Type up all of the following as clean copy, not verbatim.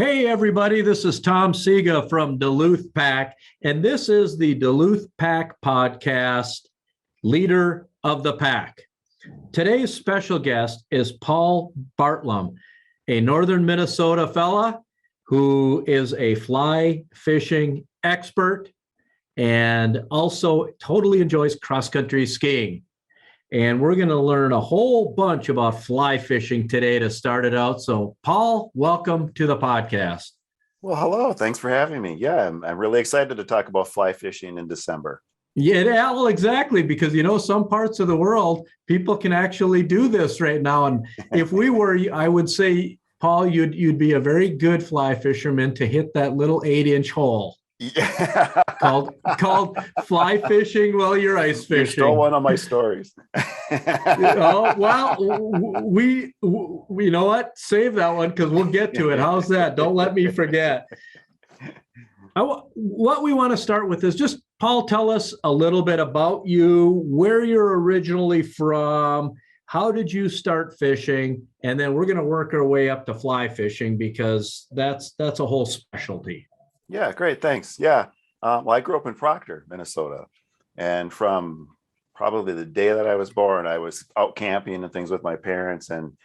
Hey, everybody, this is Tom Siga from Duluth Pack, and this is the Duluth Pack podcast, Leader of the Pack. Today's special guest is Paul Bartlam, a northern Minnesota fella who is a fly fishing expert and also totally enjoys cross-country skiing. And we're going to learn a whole bunch about fly fishing today to start it out. So, Paul, welcome to the podcast. Well, hello. Thanks for having me. Yeah, I'm really excited to talk about fly fishing in December. Yeah, well, exactly, because, some parts of the world, people can actually do this right now. And if we were, I would say, Paul, you'd be a very good fly fisherman to hit that little 8-inch hole. Yeah. called fly fishing while you're ice fishing. You stole one of my stories. Oh, well, we you know what? Save that one because we'll get to it. How's that? Don't let me forget. What we want to start with is just, Paul, tell us a little bit about you, where you're originally from, how did you start fishing, and then we're going to work our way up to fly fishing because that's a whole specialty. Yeah, great. Thanks. Yeah. Well, I grew up in Proctor, Minnesota. And from probably the day that I was born, I was out camping and things with my parents. And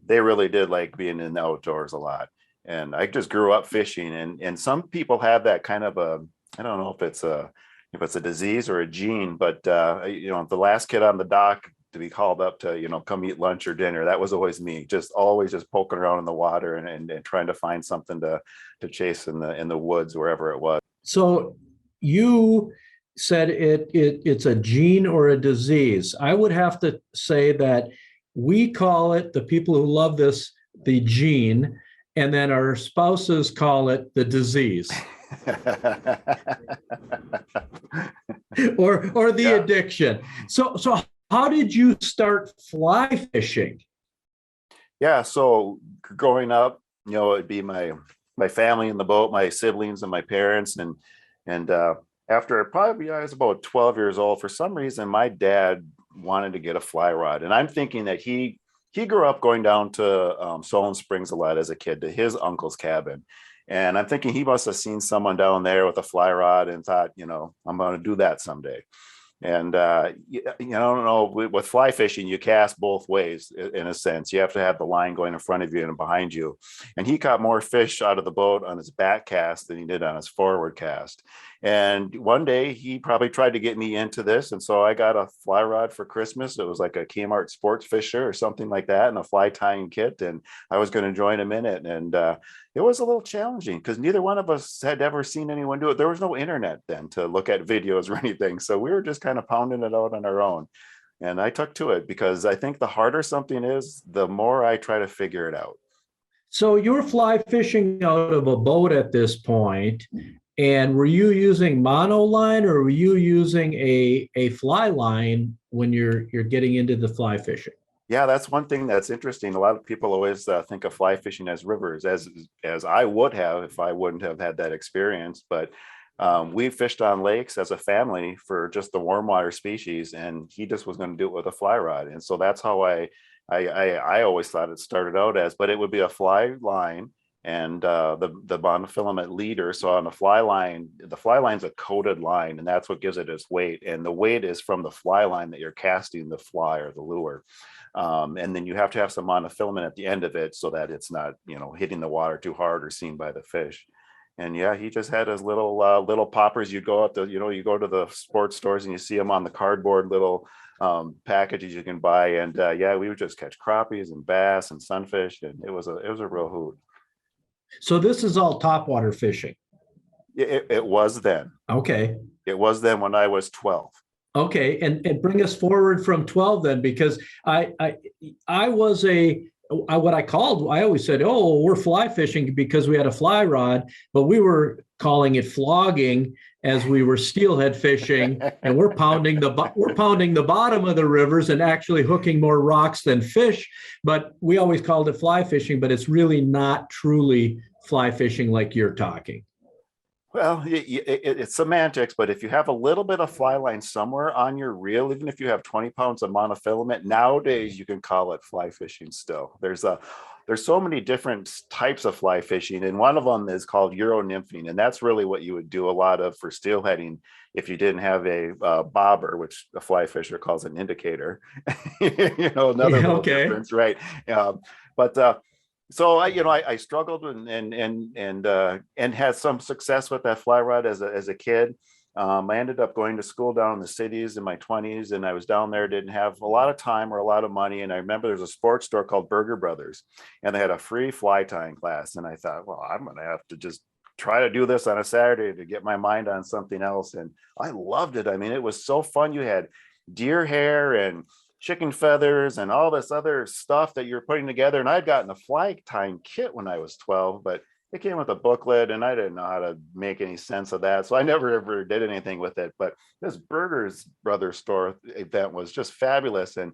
they really did like being in the outdoors a lot. And I just grew up fishing. And some people have that kind of I don't know if it's a disease or a gene, but the last kid on the dock to be called up to, come eat lunch or dinner. That was always me, always poking around in the water and trying to find something to chase in the woods, wherever it was. So you said it's a gene or a disease. I would have to say that we call it, the people who love this, the gene, and then our spouses call it the disease. or the addiction. So how did you start fly fishing? Yeah, so growing up, it'd be my family in the boat, my siblings and my parents, and after probably I was about 12 years old, for some reason my dad wanted to get a fly rod, and I'm thinking that he grew up going down to Solon Springs a lot as a kid to his uncle's cabin. And I'm thinking he must have seen someone down there with a fly rod and thought, I'm going to do that someday. And, I don't know, with fly fishing, you cast both ways in a sense. You have to have the line going in front of you and behind you. And he caught more fish out of the boat on his back cast than he did on his forward cast. And one day he probably tried to get me into this. And so I got a fly rod for Christmas. It was like a Kmart Sports Fisher or something like that, and a fly tying kit. And I was going to join him in it. And it was a little challenging because neither one of us had ever seen anyone do it. There was no internet then to look at videos or anything. So we were just kind of pounding it out on our own. And I took to it because I think the harder something is, the more I try to figure it out. So you were fly fishing out of a boat at this point, and were you using monoline or were you using a fly line when you're getting into the fly fishing? Yeah, that's one thing that's interesting. A lot of people always think of fly fishing as rivers, as I would have if I wouldn't have had that experience. But we fished on lakes as a family for just the warm water species, and he just was going to do it with a fly rod. And so that's how I always thought it started out as, but it would be a fly line and the monofilament leader. So on the fly line's a coated line, and that's what gives it its weight. And the weight is from the fly line that you're casting the fly or the lure. And then you have to have some monofilament at the end of it so that it's not, hitting the water too hard or seen by the fish. And yeah, he just had his little poppers. You go out you go to the sports stores and you see them on the cardboard little packages you can buy. And we would just catch crappies and bass and sunfish, and it was a real hoot. So this is all topwater fishing. It was then. Okay. It was then when I was 12. Okay, and bring us forward from 12 then, because I was I always said, oh, we're fly fishing because we had a fly rod, but we were calling it flogging as we were steelhead fishing, and we're pounding the bottom of the rivers and actually hooking more rocks than fish. But we always called it fly fishing, but it's really not truly fly fishing like you're talking. Well, it's semantics, but if you have a little bit of fly line somewhere on your reel, even if you have 20 pounds of monofilament, nowadays you can call it fly fishing still. There's there's so many different types of fly fishing, and one of them is called Euro nymphing, and that's really what you would do a lot of for steelheading if you didn't have a bobber, which a fly fisher calls an indicator. Another little Okay. difference, right? But so I struggled and had some success with that fly rod as a kid. I ended up going to school down in the cities in my 20s, and I was down there, didn't have a lot of time or a lot of money. And I remember there's a sports store called Burger Brothers, and they had a free fly tying class. And I thought, well, I'm going to have to just try to do this on a Saturday to get my mind on something else. And I loved it. I mean, it was so fun. You had deer hair and chicken feathers and all this other stuff that you're putting together. And I'd gotten a fly tying kit when I was 12, but it came with a booklet and I didn't know how to make any sense of that. So I never ever did anything with it. But this Brothers store event was just fabulous. And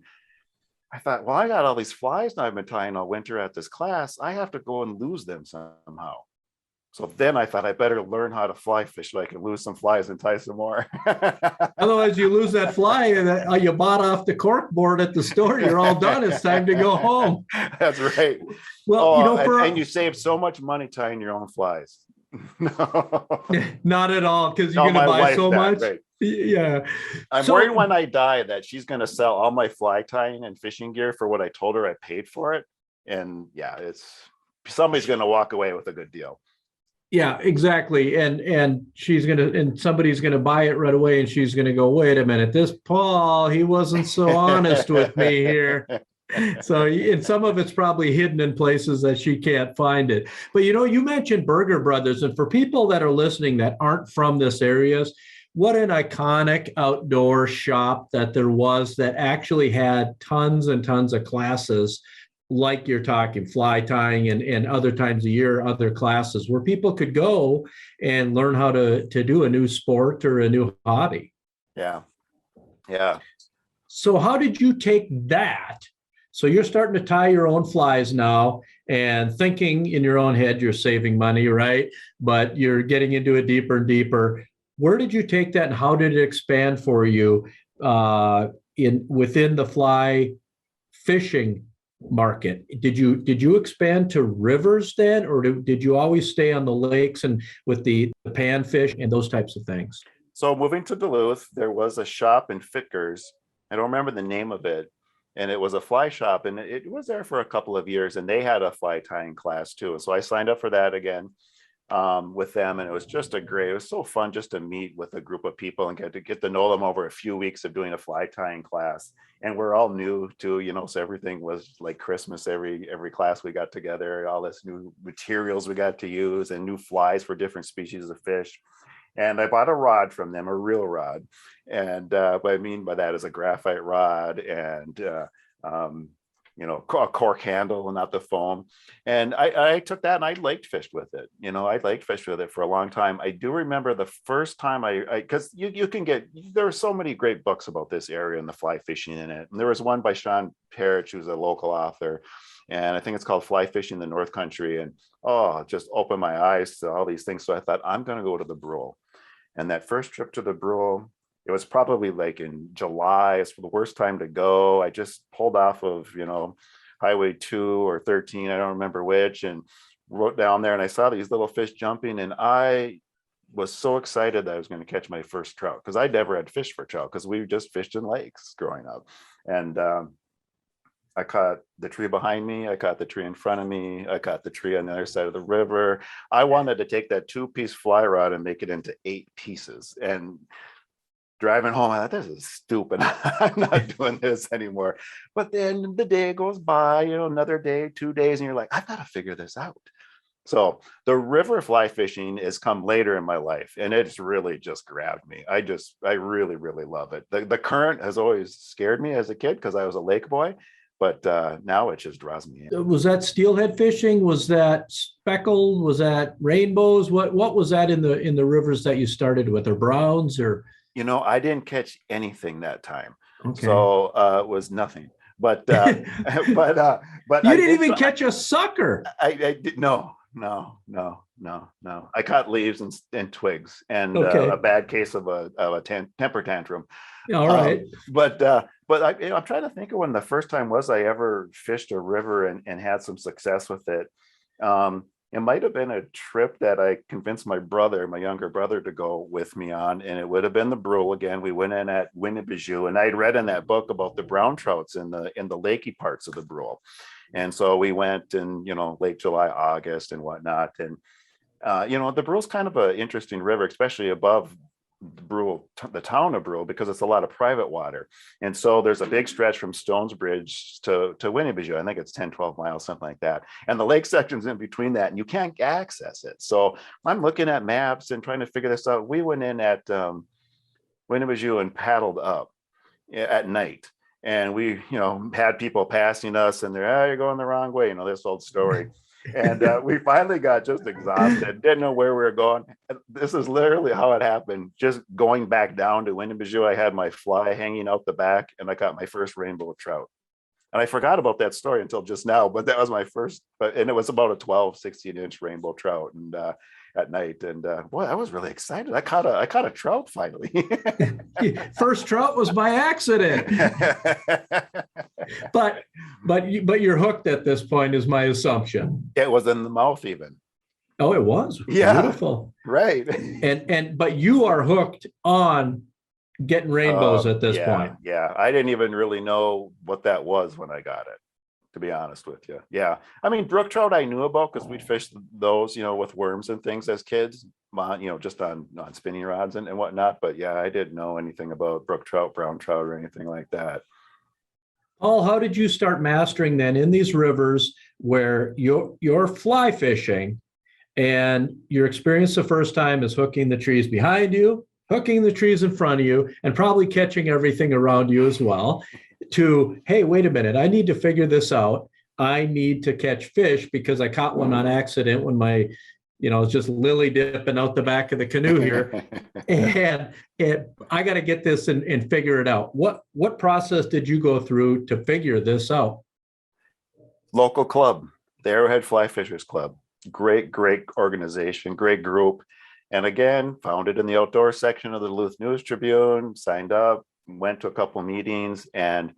I thought, well, I got all these flies now I've been tying all winter at this class. I have to go and lose them somehow. So then I thought I better learn how to fly fish so I can lose some flies and tie some more. Otherwise, you lose that fly and you bought off the cork board at the store. You're all done. It's time to go home. That's right. Well, and you save so much money tying your own flies. No. Not at all, because you're going to buy so much. Right. Yeah. I'm worried when I die that she's going to sell all my fly tying and fishing gear for what I told her I paid for it. And yeah, somebody's going to walk away with a good deal. Yeah, exactly. And somebody's gonna buy it right away, and she's gonna go, wait a minute, this Paul, he wasn't so honest with me here. So, and some of it's probably hidden in places that she can't find it. But you mentioned Burger Brothers, and for people that are listening that aren't from this area, what an iconic outdoor shop that there was that actually had tons and tons of classes, like you're talking fly tying and other times a year, other classes where people could go and learn how to do a new sport or a new hobby. Yeah. Yeah. So how did you take that? So you're starting to tie your own flies now and thinking in your own head, you're saving money, right? But you're getting into it deeper and deeper. Where did you take that and how did it expand for you within the fly fishing market? Did you expand to rivers then, or did you always stay on the lakes and with the panfish and those types of things? So moving to Duluth, there was a shop in Fitkers. I don't remember the name of it. And it was a fly shop, and it was there for a couple of years, and they had a fly tying class too. So I signed up for that again with them, and it was it was so fun just to meet with a group of people and get to know them over a few weeks of doing a fly tying class. And we're all new too, so everything was like Christmas. Every class we got together, all this new materials we got to use and new flies for different species of fish. And I bought a rod from them, a real rod. And what I mean by that is a graphite rod and a cork handle and not the foam. And I took that and I laked fished with it. I laked fished with it for a long time. I do remember the first time because you can there are so many great books about this area and the fly fishing in it. And there was one by Sean Parrish, who's a local author. And I think it's called Fly Fishing the North Country. And it just opened my eyes to all these things. So I thought, I'm going to go to the Brule. And that first trip to the Brule, it was probably like in July. It's the worst time to go. I just pulled off of, Highway 2 or 13. I don't remember which, and rode down there and I saw these little fish jumping. And I was so excited that I was going to catch my first trout, because I never had fished for trout because we just fished in lakes growing up. And I caught the tree behind me. I caught the tree in front of me. I caught the tree on the other side of the river. I wanted to take that 2-piece fly rod and make it into 8 pieces. And driving home, I thought, this is stupid. I'm not doing this anymore. But then the day goes by, another day, 2 days, and you're like, I've got to figure this out. So the river fly fishing has come later in my life, and it's really just grabbed me. I really, really love it. The current has always scared me as a kid because I was a lake boy. But now it just draws me in. Was that steelhead fishing? Was that speckled? Was that rainbows? What was that in the rivers that you started with, or browns, or? I didn't catch anything that time, Okay. So it was nothing. But but you didn't even catch a sucker. I did no. no. I cut leaves and twigs, and Okay. a bad case of a temper tantrum. All right. I'm trying to think of when the first time was I ever fished a river and had some success with it. It might have been a trip that I convinced my younger brother, to go with me on, and it would have been the Brule again. We went in at Winnebago, and I'd read in that book about the brown trouts in the lakey parts of the Brule, and so we went in, late July, August, and whatnot. And the Brule's kind of an interesting river, especially above the town of Brule, because it's a lot of private water. And so there's a big stretch from Stones Bridge to Winnebago. I think it's 10, 12 miles, something like that. And the lake section's in between that, and you can't access it. So I'm looking at maps and trying to figure this out. We went in at Winnebago and paddled up at night. And we, had people passing us, and they're, you're going the wrong way, this old story. And we finally got just exhausted, didn't know where we were going. This is literally how it happened. Just going back down to Winnebago, I had my fly hanging out the back, and I got my first rainbow trout. And I forgot about that story until just now, but that was my first, and it was about a 12, 16-inch rainbow trout, and at night. And boy, I was really excited. I caught a trout finally. First trout was by accident. But you're hooked at this point, is my assumption. It was in the mouth even. Oh, it was? Yeah. Beautiful. Right. But you are hooked on getting rainbows at this point. Yeah. I didn't even really know what that was when I got it, to be honest with you. Yeah. I mean, brook trout I knew about, because we'd fished those, with worms and things as kids, just on spinning rods and whatnot. But yeah, I didn't know anything about brook trout, brown trout, or anything like that. Paul, how did you start mastering then in these rivers where you're fly fishing, and your experience the first time is hooking the trees behind you, hooking the trees in front of you, and probably catching everything around you as well, to, hey, wait a minute, I need to figure this out. I need to catch fish because I caught one on accident when my, it's just lily dipping out the back of the canoe here. and I got to get this and figure it out. What process did you go through to figure this out? Local club, the Arrowhead Fly Fishers Club. Great organization, great group. And again, found it in the outdoor section of the Duluth News Tribune, signed up, went to a couple meetings, and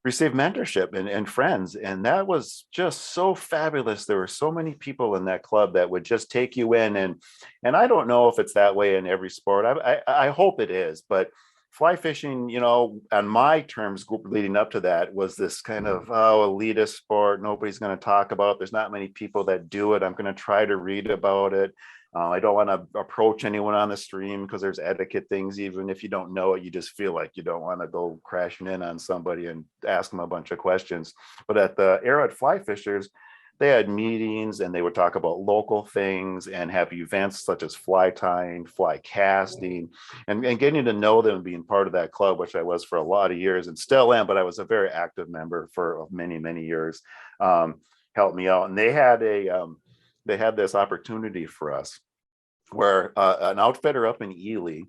received mentorship and friends. And that was just so fabulous. There were so many people in that club that would just take you in. And I don't know if it's that way in every sport. I hope it is, but fly fishing, on my terms leading up to that, was this kind of elitist sport. Nobody's going to talk about it. There's not many people that do it. I'm going to try to read about it. I don't want to approach anyone on the stream because there's etiquette things. Even if you don't know it, you just feel like you don't want to go crashing in on somebody and ask them a bunch of questions. But at the Arrowhead Fly Fishers, they had meetings, and they would talk about local things and have events such as fly tying, fly casting, and getting to know them and being part of that club, which I was for a lot of years and still am, but I was a very active member for many, many years. Helped me out. And they had this opportunity for us where an outfitter up in Ely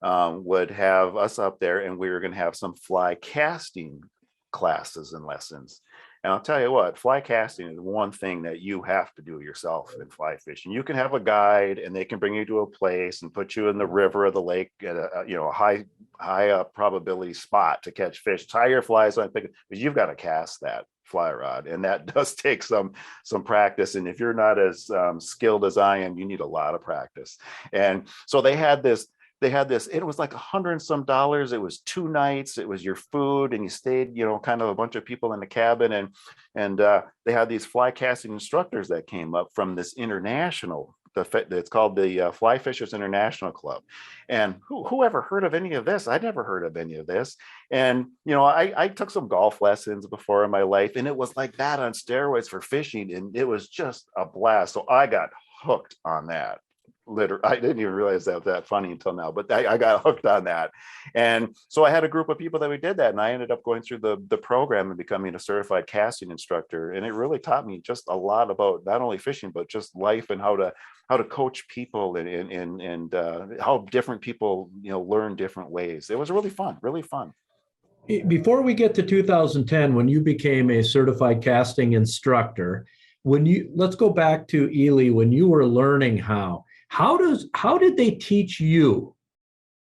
would have us up there, and we were going to have some fly casting classes and lessons. And I'll tell you what, fly casting is one thing that you have to do yourself in fly fishing. You can have a guide, and they can bring you to a place and put you in the river or the lake at a high probability spot to catch fish. Tie your flies on, but you've got to cast that fly rod, and that does take some practice. And if you're not as skilled as I am, you need a lot of practice. And so they had this, it was like $100 and some. It was 2 nights. It was your food, and you stayed, kind of a bunch of people in the cabin. And they had these fly casting instructors that came up from this international, it's called the Fly Fishers International Club. And who ever heard of any of this? I'd never heard of any of this. And, I took some golf lessons before in my life, and it was like that on steroids for fishing. And it was just a blast. So I got hooked on that. Literally, I didn't even realize that funny until now, but I got hooked on that. And so I had a group of people that we did that, and I ended up going through the program and becoming a certified casting instructor. And it really taught me just a lot about not only fishing, but just life, and how to coach people, and how different people, learn different ways. It was really fun. Before we get to 2010, when you became a certified casting instructor, let's go back to Ely, when you were learning how did they teach you?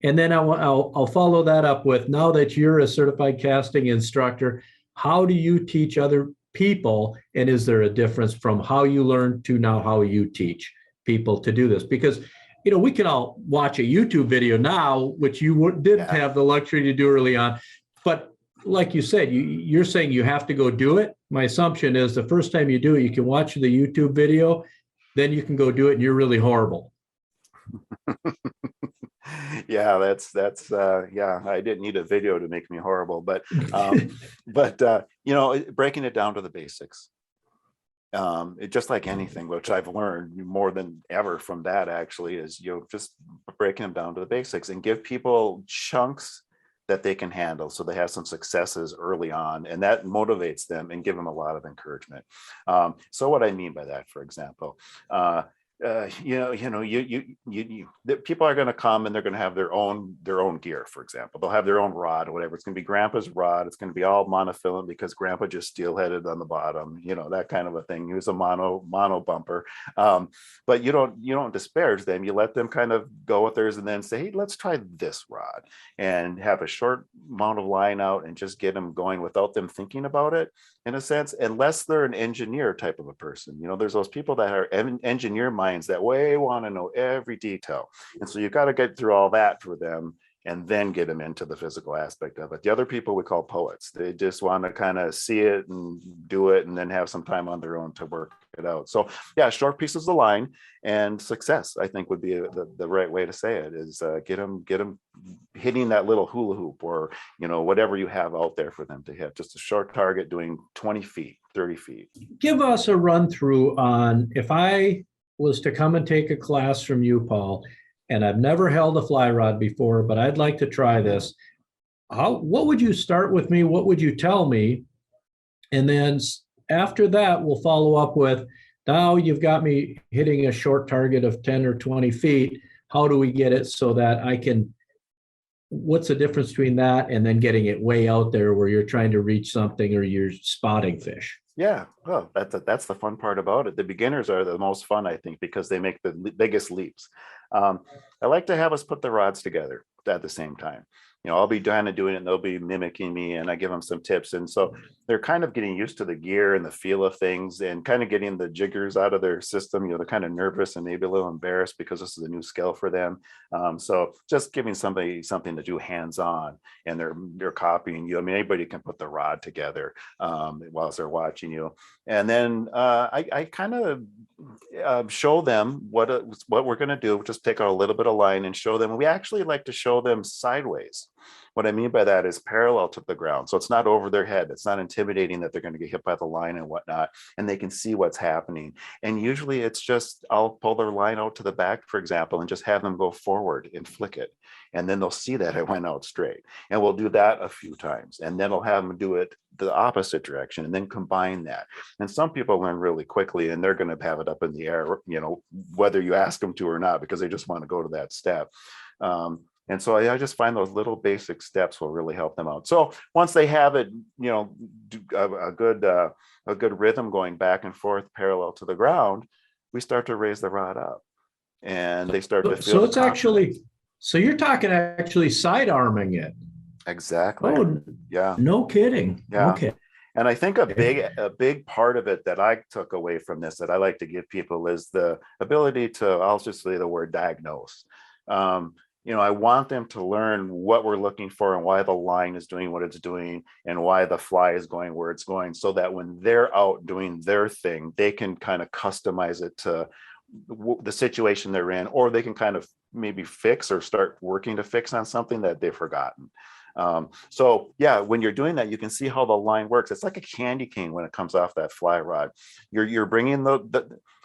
And then I'll follow that up with, now that you're a certified casting instructor, how do you teach other people? And is there a difference from how you learn to now how you teach people to do this? Because, we can all watch a YouTube video now, which you didn't have the luxury to do early on. But like you said, you're saying you have to go do it. My assumption is the first time you do it, you can watch the YouTube video, then you can go do it and you're really horrible. Yeah, that's yeah, I didn't need a video to make me horrible, but breaking it down to the basics. Just like anything, which I've learned more than ever from that, actually, is just breaking them down to the basics and give people chunks that they can handle, so they have some successes early on, and that motivates them and give them a lot of encouragement. So what I mean by that, for example, people are going to come and they're going to have their own gear. For example, they'll have their own rod or whatever. It's going to be grandpa's rod. It's going to be all monofilament because grandpa just steelheaded on the bottom, that kind of a thing. Use a mono bumper. But you don't disparage them. You let them kind of go with theirs and then say, hey, let's try this rod, and have a short amount of line out and just get them going without them thinking about it, in a sense, unless they're an engineer type of a person. There's those people that are engineer minds that way want to know every detail. And so you've got to get through all that for them and then get them into the physical aspect of it. The other people we call poets. They just want to kind of see it and do it and then have some time on their own to work it out. So yeah, short pieces of line and success, I think, would be the right way to say it, is get them hitting that little hula hoop, or whatever you have out there for them to hit. Just a short target doing 20 feet, 30 feet. Give us a run through on, if I was to come and take a class from you, Paul, and I've never held a fly rod before, but I'd like to try this. What would you start with me? What would you tell me? And then after that, we'll follow up with, now you've got me hitting a short target of 10 or 20 feet. How do we get it so that I can, what's the difference between that and then getting it way out there where you're trying to reach something or you're spotting fish? Yeah, well, that's the fun part about it. The beginners are the most fun, I think, because they make the biggest leaps. I like to have us put the rods together at the same time. I'll be kind of doing it and they'll be mimicking me, and I give them some tips. And so they're kind of getting used to the gear and the feel of things and kind of getting the jiggers out of their system. They're kind of nervous and maybe a little embarrassed because this is a new skill for them. So just giving somebody something to do hands-on, and they're copying you. I mean, anybody can put the rod together whilst they're watching you. And then I kind of show them what we're going to do. Just take out a little bit of line and show them. We actually like to show them sideways. What I mean by that is parallel to the ground. So it's not over their head. It's not intimidating that they're going to get hit by the line and whatnot, and they can see what's happening. And usually it's just, I'll pull their line out to the back, for example, and just have them go forward and flick it. And then they'll see that it went out straight. And we'll do that a few times. And then I'll have them do it the opposite direction and then combine that. And some people learn really quickly, and they're going to have it up in the air, whether you ask them to or not, because they just want to go to that step. And so I just find those little basic steps will really help them out. So once they have it, a good rhythm going back and forth parallel to the ground, we start to raise the rod up, and they start to feel. So it's actually, so you're talking actually side arming it. Exactly. Oh, yeah. No kidding. Yeah. Okay. And I think a big part of it that I took away from this that I like to give people is the ability to, I'll just say the word diagnose. I want them to learn what we're looking for and why the line is doing what it's doing and why the fly is going where it's going, so that when they're out doing their thing, they can kind of customize it to the situation they're in, or they can kind of maybe fix or start working to fix on something that they've forgotten. So yeah, when you're doing that, you can see how the line works. It's like a candy cane when it comes off that fly rod. You're bringing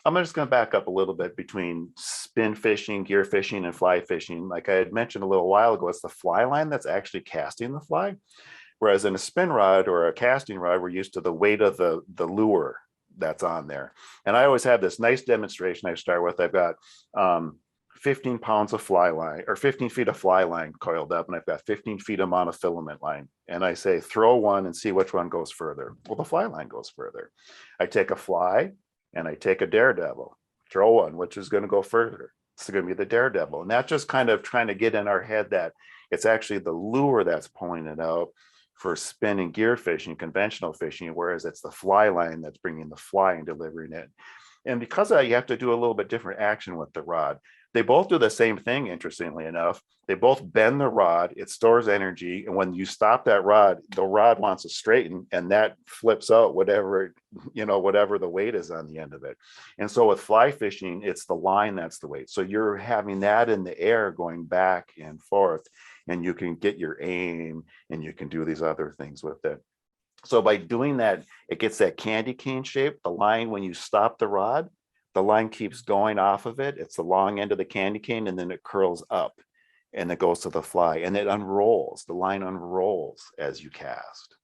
I'm just going to back up a little bit between spin fishing, gear fishing, and fly fishing. Like I had mentioned a little while ago, it's the fly line that's actually casting the fly. Whereas in a spin rod or a casting rod, we're used to the weight of the lure that's on there. And I always have this nice demonstration I start with. I've got 15 pounds of fly line, or 15 feet of fly line coiled up, and I've got 15 feet of monofilament line. And I say, throw one and see which one goes further. Well, the fly line goes further. I take a fly, and I take a daredevil, throw one, which is going to go further. It's going to be the daredevil. And that's just kind of trying to get in our head that it's actually the lure that's pulling it out for spinning gear fishing, conventional fishing, whereas it's the fly line that's bringing the fly and delivering it. And because of that, you have to do a little bit different action with the rod. They both do the same thing, interestingly enough. They both bend the rod, it stores energy. And when you stop that rod, the rod wants to straighten, and that flips out whatever the weight is on the end of it. And so with fly fishing, it's the line that's the weight. So you're having that in the air going back and forth, and you can get your aim and you can do these other things with it. So by doing that, it gets that candy cane shape. The line, when you stop the rod, the line keeps going off of it. It's the long end of the candy cane, and then it curls up and it goes to the fly, and it unrolls. The line unrolls as you cast.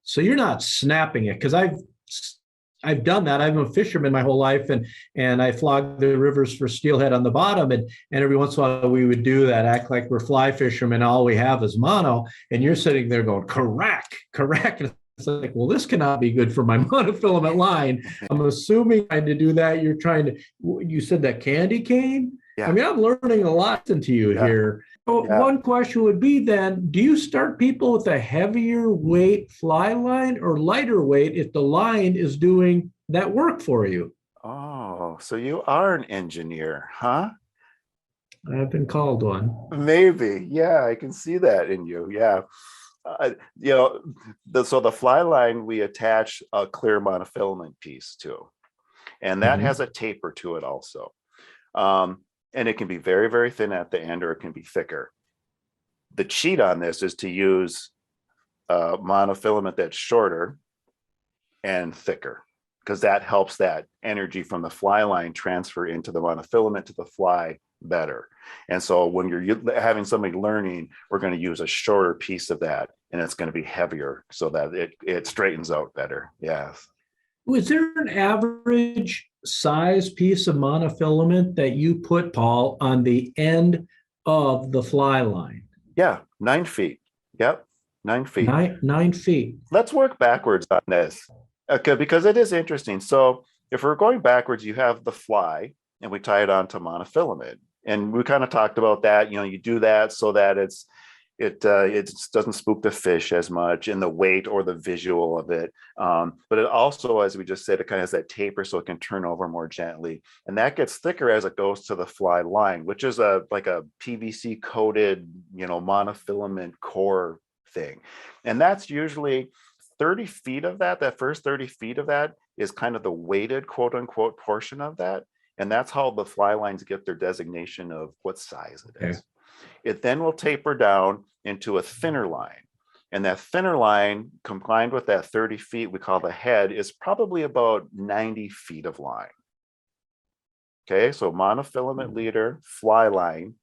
So you're not snapping it, because I've done that. I'm a fisherman my whole life, and I flogged the rivers for steelhead on the bottom, and every once in a while we would do that, act like we're fly fishermen, all we have is mono, and you're sitting there going, correct. And it's like, well, this cannot be good for my monofilament line. I'm assuming trying to do that, you said that candy cane? Yeah. I mean, I'm learning a lot into you here. So one question would be then, do you start people with a heavier weight fly line or lighter weight if the line is doing that work for you? Oh, so you are an engineer, huh? I've been called one. Maybe. Yeah, I can see that in you. Yeah. So the fly line, we attach a clear monofilament piece to, and that has a taper to it also. And it can be very, very thin at the end, or it can be thicker. The cheat on this is to use monofilament that's shorter and thicker, because that helps that energy from the fly line transfer into the monofilament to the fly better. And so when you're having somebody learning, we're going to use a shorter piece of that, and it's going to be heavier so that it straightens out better. Yes. Is there an average size piece of monofilament that you put, Paul, on the end of the fly line? Yeah, 9 feet. Yep, 9 feet. 9 feet. Let's work backwards on this. Okay, because it is interesting. So if we're going backwards, you have the fly, and we tie it onto monofilament. And we kind of talked about that. You do that so that it doesn't spook the fish as much in the weight or the visual of it. But it also, as we just said, it kind of has that taper so it can turn over more gently. And that gets thicker as it goes to the fly line, which is like a PVC coated, monofilament core thing. And that's usually 30 feet of that first 30 feet of that is kind of the weighted, quote unquote, portion of that. And that's how the fly lines get their designation of what size it is. It then will taper down into a thinner line. And that thinner line, combined with that 30 feet we call the head, is probably about 90 feet of line. Okay, so monofilament leader, fly line.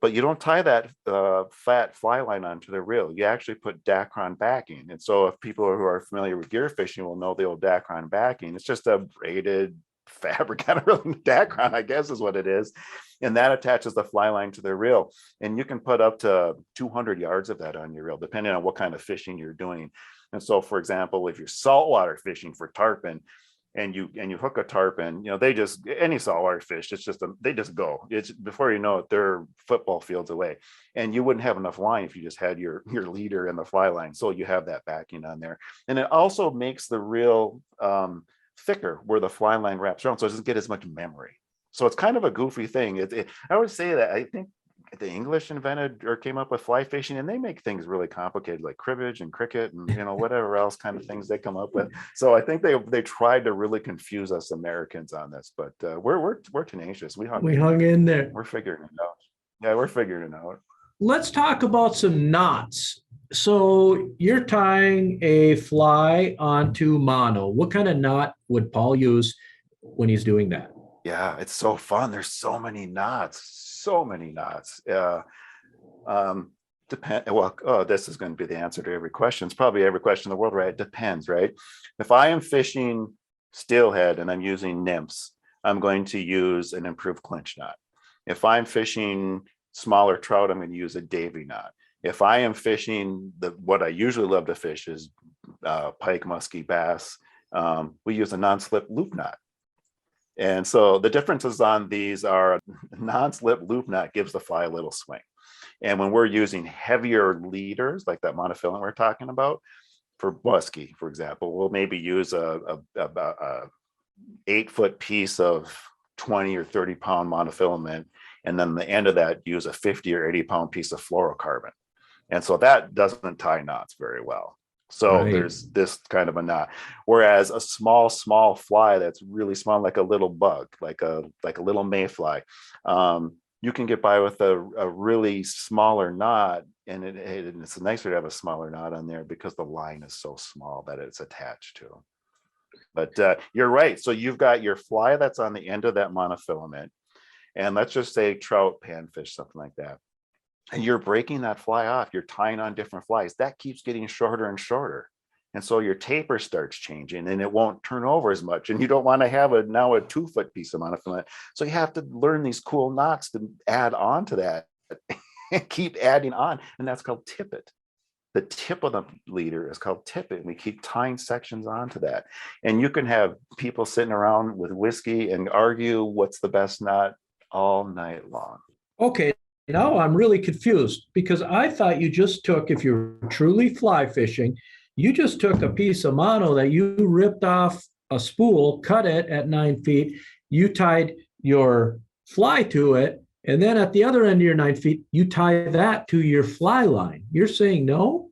But you don't tie that flat fly line onto the reel. You actually put Dacron backing. And so if people who are familiar with gear fishing will know the old Dacron backing, it's just a braided fabric, kind of really Dacron, I guess is what it is. And that attaches the fly line to the reel. And you can put up to 200 yards of that on your reel, depending on what kind of fishing you're doing. And so, for example, if you're saltwater fishing for tarpon, and you hook a tarpon, any saltwater fish, they just go. It's before you know it, they're football fields away. And you wouldn't have enough line if you just had your leader and the fly line. So you have that backing on there. And it also makes the reel thicker where the fly line wraps around, so it doesn't get as much memory. So it's kind of a goofy thing. I would say that I think the English invented or came up with fly fishing, and they make things really complicated, like cribbage and cricket and whatever else kind of things they come up with. So I think they tried to really confuse us Americans on this, but we're tenacious. We hung in there. We're figuring it out. Yeah, we're figuring it out. Let's talk about some knots. So you're tying a fly onto mono. What kind of knot would Paul use when he's doing that? Yeah, it's so fun. There's so many knots. This is going to be the answer to every question. It's probably every question in the world, right? It depends, right? If I am fishing steelhead and I'm using nymphs, I'm going to use an improved clinch knot. If I'm fishing smaller trout, I'm going to use a Davy knot. If I am fishing what I usually love to fish is pike, muskie, bass, we use a non-slip loop knot. And so the differences on these are non-slip loop knot gives the fly a little swing. And when we're using heavier leaders, like that monofilament we're talking about, for muskie, for example, we'll maybe use a 8-foot piece of 20 or 30 pound monofilament. And then the end of that, use a 50 or 80 pound piece of fluorocarbon. And so that doesn't tie knots very well. So there's this kind of a knot. Whereas a small fly that's really small, like a little bug, like a little mayfly, you can get by with a really smaller knot, and it's nicer to have a smaller knot on there because the line is so small that it's attached to. But you're right. So you've got your fly that's on the end of that monofilament, and let's just say trout, panfish, something like that. And you're breaking that fly off, you're tying on different flies. That keeps getting shorter and shorter. And so your taper starts changing and it won't turn over as much. And you don't want to have now a 2-foot piece of monofilament. So you have to learn these cool knots to add on to that and keep adding on. And that's called tippet. The tip of the leader is called tippet. And we keep tying sections onto that. And you can have people sitting around with whiskey and argue what's the best knot all night long. Okay. Now I'm really confused because I thought you just took, if you're truly fly fishing, you just took a piece of mono that you ripped off a spool, cut it at 9 feet, you tied your fly to it, and then at the other end of your 9 feet, you tie that to your fly line. You're saying no?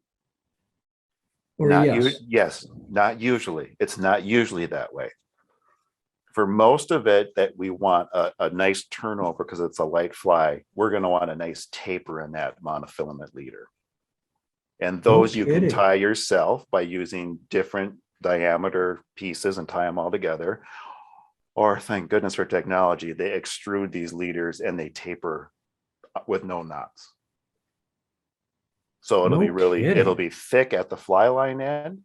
Or yes? Yes, not usually. It's not usually that way. For most of it that we want a nice turnover because it's a light fly, we're going to want a nice taper in that monofilament leader. And those you can tie yourself by using different diameter pieces and tie them all together. Or thank goodness for technology, they extrude these leaders and they taper with no knots. So it'll be thick at the fly line end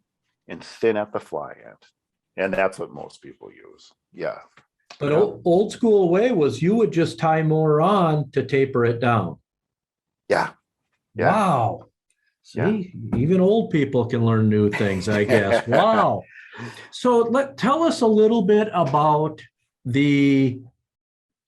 and thin at the fly end. And that's what most people use. Yeah. But old school way was you would just tie more on to taper it down. Yeah. Wow. See, even old people can learn new things, I guess. Wow. So tell us a little bit about the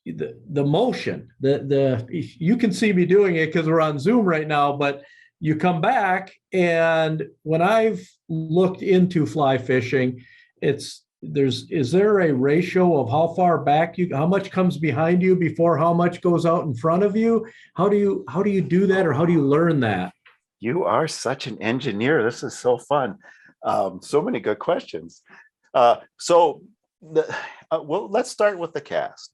motion. You can see me doing it because we're on Zoom right now, but you come back, and when I've looked into fly fishing, is there a ratio of how far back how much comes behind you before how much goes out in front of you? How do you do that, or how do you learn that? You are such an engineer. This is so fun. So many good questions. Well, let's start with the cast.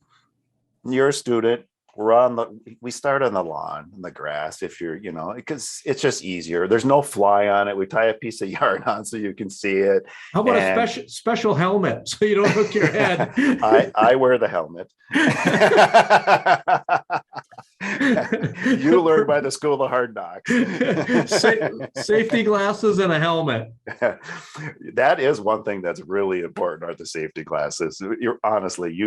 You're a student. We start on the lawn, in the grass, if you're, because it's just easier. There's no fly on it. We tie a piece of yarn on so you can see it. How about a special helmet so you don't hook your head? I wear the helmet. You learn by the school of hard knocks. Safety glasses and a helmet. That is one thing that's really important, are the safety glasses. You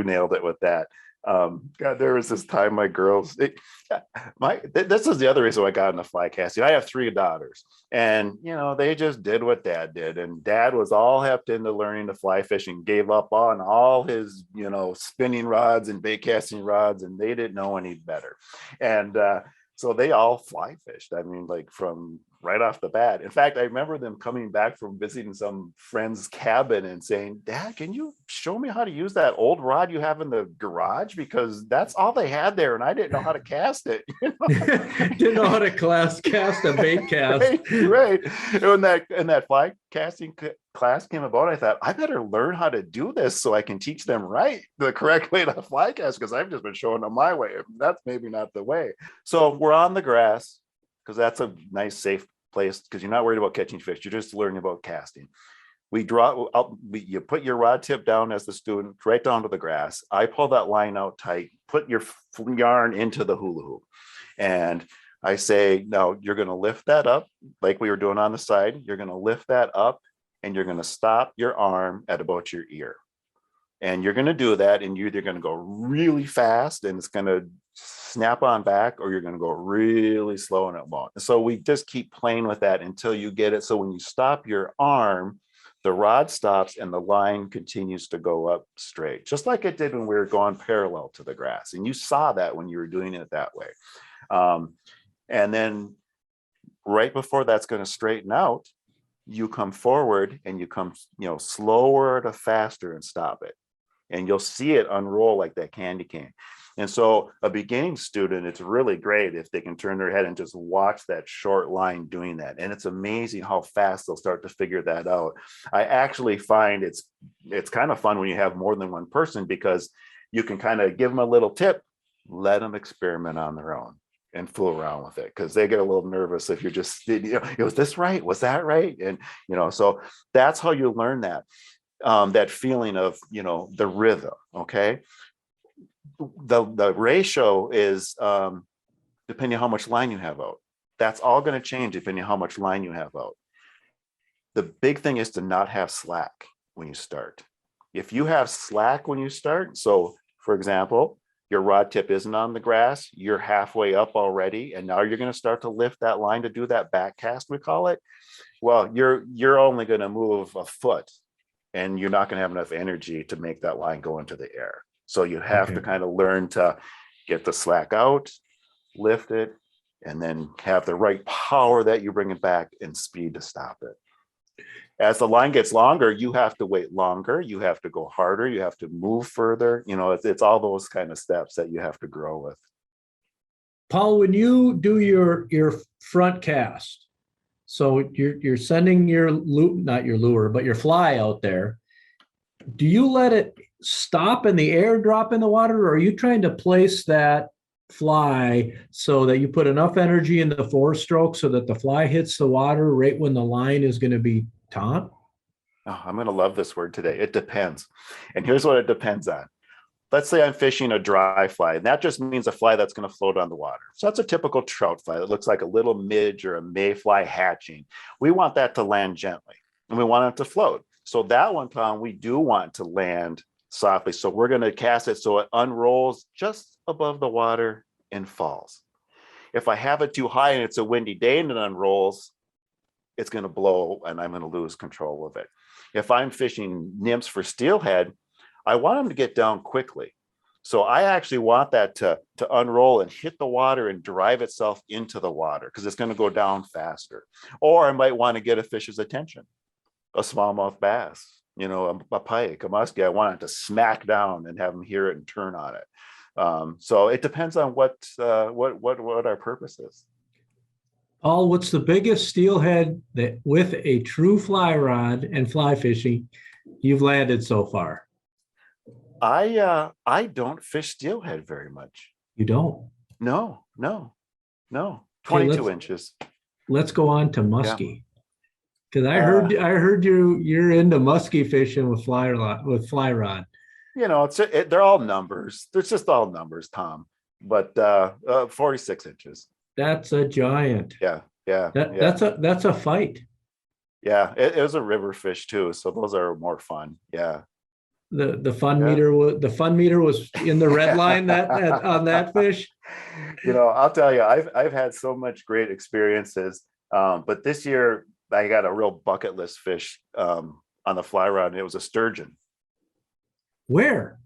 nailed it with that. God, there was this time my girls, this is the other reason why I got into fly casting. I have 3 daughters, and they just did what dad did, and dad was all hepped into learning to fly fishing, gave up on all his spinning rods and bait casting rods, and they didn't know any better. And so they all fly fished. I mean, like from right off the bat. In fact, I remember them coming back from visiting some friend's cabin and saying, "Dad, can you show me how to use that old rod you have in the garage? Because that's all they had there, and I didn't know how to cast it." Didn't know how to cast a bait cast. Right. When that fly casting class came about, I thought, I better learn how to do this so I can teach them the correct way to fly cast, because I've just been showing them my way. That's maybe not the way. So we're on the grass, because that's a nice, safe place, because you're not worried about catching fish. You're just learning about casting. You put your rod tip down as the student, right down to the grass. I pull that line out tight, put your yarn into the hula hoop. And I say, now you're going to lift that up like we were doing on the side. You're going to lift that up, and you're going to stop your arm at about your ear. And you're going to do that, and you're either going to go really fast and it's going to snap on back, or you're going to go really slow and it won't. So we just keep playing with that until you get it. So when you stop your arm, the rod stops and the line continues to go up straight, just like it did when we were going parallel to the grass. And you saw that when you were doing it that way. And then right before that's going to straighten out, you come forward and you come, slower to faster and stop it. And you'll see it unroll like that candy cane. And so a beginning student, it's really great if they can turn their head and just watch that short line doing that. And it's amazing how fast they'll start to figure that out. I actually find it's kind of fun when you have more than one person, because you can kind of give them a little tip, let them experiment on their own and fool around with it, because they get a little nervous if you're just, was this right? Was that right? And, so that's how you learn that. That feeling of, the rhythm. Okay. The ratio is depending on how much line you have out. That's all going to change depending on how much line you have out. The big thing is to not have slack when you start. If you have slack when you start, so for example, your rod tip isn't on the grass, you're halfway up already, and now you're going to start to lift that line to do that back cast, we call it. Well, you're only going to move a foot, and you're not going to have enough energy to make that line go into the air. So you have to kind of learn to get the slack out, lift it, and then have the right power that you bring it back and speed to stop it. As the line gets longer, you have to wait longer. You have to go harder. You have to move further. It's all those kind of steps that you have to grow with. Paul, when you do your front cast, so you're sending your not your lure, but your fly out there, do you let it stop in the air, drop in the water, or are you trying to place that fly so that you put enough energy in the 4-stroke so that the fly hits the water right when the line is going to be taut? Oh, I'm going to love this word today. It depends. And here's what it depends on. Let's say I'm fishing a dry fly, and that just means a fly that's going to float on the water. So that's a typical trout fly that looks like a little midge or a mayfly hatching. We want that to land gently, and we want it to float. So that one, Tom, we do want to land softly. So we're going to cast it so it unrolls just above the water and falls. If I have it too high and it's a windy day and it unrolls, it's going to blow and I'm going to lose control of it. If I'm fishing nymphs for steelhead, I want them to get down quickly. So I actually want that to unroll and hit the water and drive itself into the water, because it's going to go down faster. Or I might want to get a fish's attention, a smallmouth bass, a pike, a muskie. I want it to smack down and have them hear it and turn on it. So it depends on what our purpose is. Paul, what's the biggest steelhead that with a true fly rod and fly fishing you've landed so far? I don't fish steelhead very much. You don't? No. 22 inches. Let's go on to muskie. Because I heard you're into muskie fishing with fly rod. They're all numbers. They're just all numbers, Tom. But 46 inches. That's a giant. Yeah. That's a fight. Yeah, it was a river fish too, so those are more fun. Yeah. The fun meter was in the red line on that fish. I'll tell you, I've had so much great experiences. But this year I got a real bucket list fish on the fly rod, and it was a sturgeon. Where?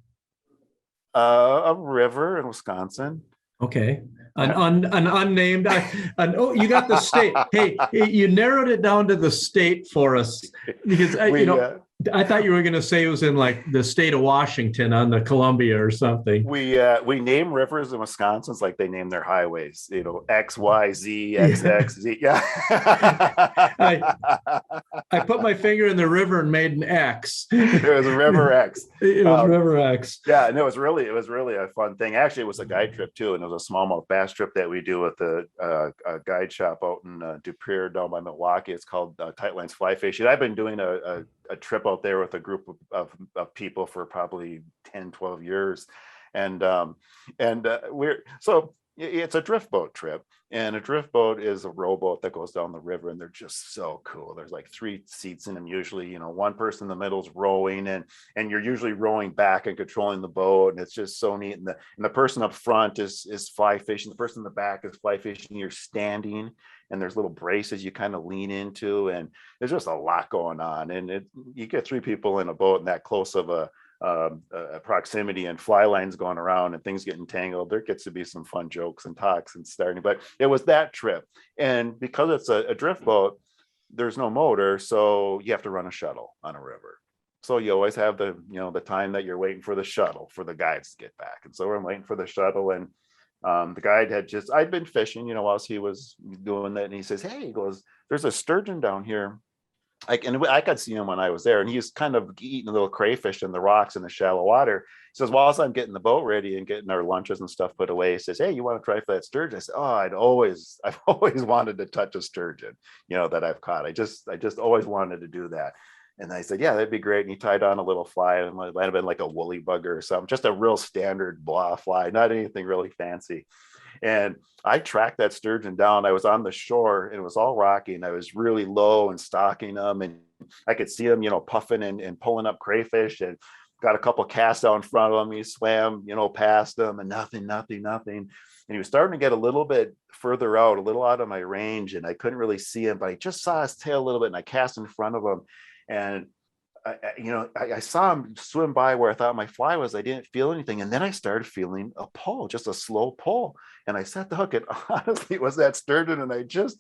A river in Wisconsin. Okay. An unnamed. You got the state. Hey, you narrowed it down to the state for us, because I thought you were going to say it was in like the state of Washington on the Columbia or something. We name rivers in Wisconsin like they name their highways. X, Y, Z, X, X, Z. Yeah. I put my finger in the river and made an X. It was River X. It was River X. Yeah, and it was really a fun thing. Actually, it was a guide trip too, and it was a smallmouth bass trip that we do with a guide shop out in Dupree down by Milwaukee. It's called Tightlines Fly Fishing. I've been doing a trip out there with a group of people for probably 10, 12 years. And it's a drift boat trip, and a drift boat is a rowboat that goes down the river, and they're just so cool. There's like 3 seats in them usually. One person in the middle is rowing, and you're usually rowing back and controlling the boat, and it's just so neat. And the person up front is fly fishing. The person in the back is fly fishing. You're standing and there's little braces you kind of lean into, and there's just a lot going on. And you get 3 people in a boat in that close of a proximity, and fly lines going around and things getting tangled. There gets to be some fun jokes and talks and starting. But it was that trip, and because it's a drift boat, there's no motor, so you have to run a shuttle on a river. So you always have the time that you're waiting for the shuttle for the guides to get back. And so I'm waiting for the shuttle, and the guide I'd been fishing, whilst he was doing that, and he says, "Hey," he goes, "there's a sturgeon down here." And I could see him when I was there, and he's kind of eating a little crayfish in the rocks in the shallow water. He says, whilst I'm getting the boat ready and getting our lunches and stuff put away, he says, "Hey, you want to try for that sturgeon?" I said, "Oh, I've always wanted to touch a sturgeon, that I've caught. I just always wanted to do that." And I said, "Yeah, that'd be great." And he tied on a little fly, and it might have been like a woolly bugger or something, just a real standard blah fly, not anything really fancy. And I tracked that sturgeon down. I was on the shore, and it was all rocky, and I was really low and stalking them, and I could see him, puffing and pulling up crayfish, and got a couple casts out in front of him. He swam, past them, and nothing. And he was starting to get a little bit further out, a little out of my range, and I couldn't really see him, but I just saw his tail a little bit, and I cast in front of him. And I saw him swim by where I thought my fly was. I didn't feel anything. And then I started feeling a pull, just a slow pull. And I set the hook, and honestly, it was that sturgeon. And I just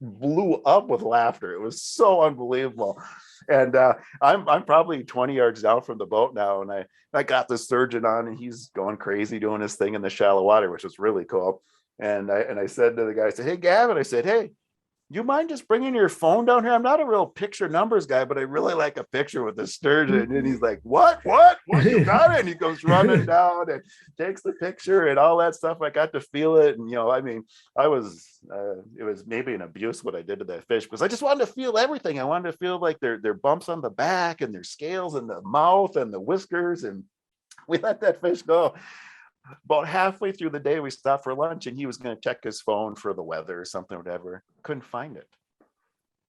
blew up with laughter. It was so unbelievable. And I'm probably 20 yards down from the boat now. And I got the sturgeon on, and he's going crazy doing his thing in the shallow water, which was really cool. And I said to the guy, I said, "Hey, Gavin," I said, "Hey, you mind just bringing your phone down here? I'm not a real picture numbers guy, but I really like a picture with the sturgeon." And he's like, what, you got it? And he goes running down and takes the picture and all that stuff. I got to feel it. And, it was maybe an abuse what I did to that fish, because I just wanted to feel everything. I wanted to feel like their bumps on the back, and their scales, and the mouth, and the whiskers. And we let that fish go. About halfway through the day, we stopped for lunch, and he was going to check his phone for the weather or something, whatever. Couldn't find it.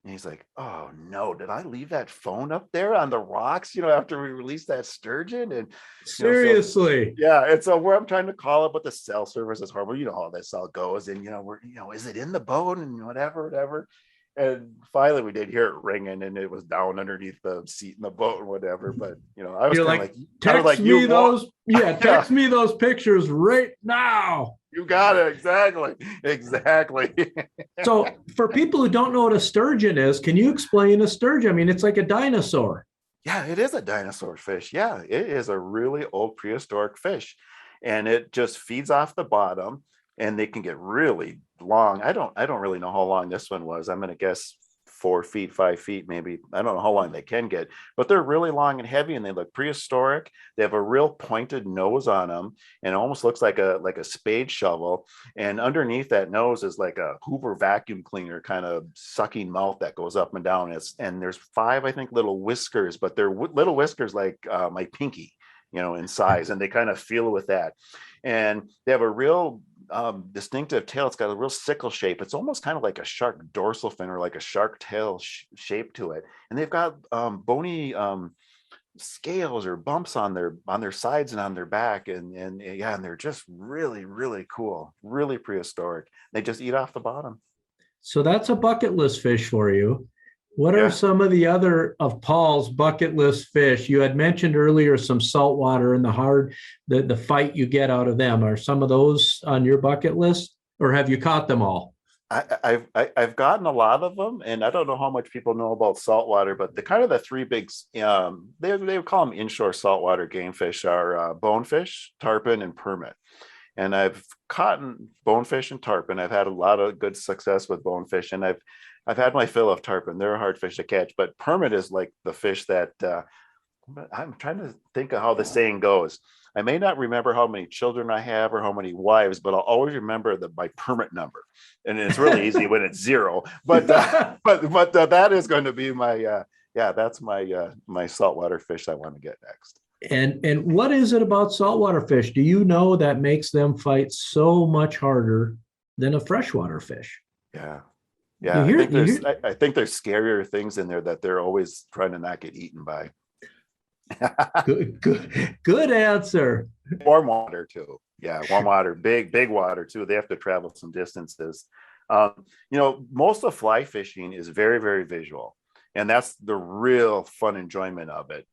And he's like, "Oh no, did I leave that phone up there on the rocks, after we released that sturgeon?" And seriously, and so where I'm trying to call it, but the cell service is horrible. You know how this all goes. And, is it in the boat, and whatever. And finally we did hear it ringing, and it was down underneath the seat in the boat or whatever. But, I was text me those pictures right now. You got it. Exactly. So for people who don't know what a sturgeon is, can you explain a sturgeon? I mean, it's like a dinosaur. Yeah, it is a dinosaur fish. Yeah, it is a really old prehistoric fish, and it just feeds off the bottom, and they can get really long. I don't really know how long this one was. I'm going to guess 4 feet, 5 feet, maybe. I don't know how long they can get, but they're really long and heavy, and they look prehistoric. They have a real pointed nose on them, and it almost looks like a spade shovel. And underneath that nose is like a Hoover vacuum cleaner kind of sucking mouth that goes up and down. And there's 5, I think, little whiskers, but they're little whiskers like my pinky, in size, and they kind of feel with that. And they have a real distinctive tail. It's got a real sickle shape. It's almost kind of like a shark dorsal fin, or like a shark tail shape to it. And they've got bony scales or bumps on their sides and on their back, and they're just really, really cool, really prehistoric. They just eat off the bottom. So that's a bucket list fish for you. What are some of the other of Paul's bucket list fish? You had mentioned earlier some saltwater and the fight you get out of them. Are some of those on your bucket list, or have you caught them all? I've gotten a lot of them, and I don't know how much people know about saltwater, but the 3 big, they would call them inshore saltwater game fish are bonefish, tarpon, and permit. And I've caught bonefish and tarpon. I've had a lot of good success with bonefish, and I've had my fill of tarpon. They're a hard fish to catch, but permit is like the fish that I'm trying to think of how the saying goes. I may not remember how many children I have or how many wives, but I'll always remember my permit number. And it's really easy when it's 0. But that is going to be my that's my saltwater fish I want to get next. And what is it about saltwater fish, do you know, that makes them fight so much harder than a freshwater fish? Yeah. I think there's scarier things in there that they're always trying to not get eaten by. Good answer. Warm water too. Yeah, warm water, big water too. They have to travel some distances. Most of fly fishing is very, very visual, and that's the real fun enjoyment of it.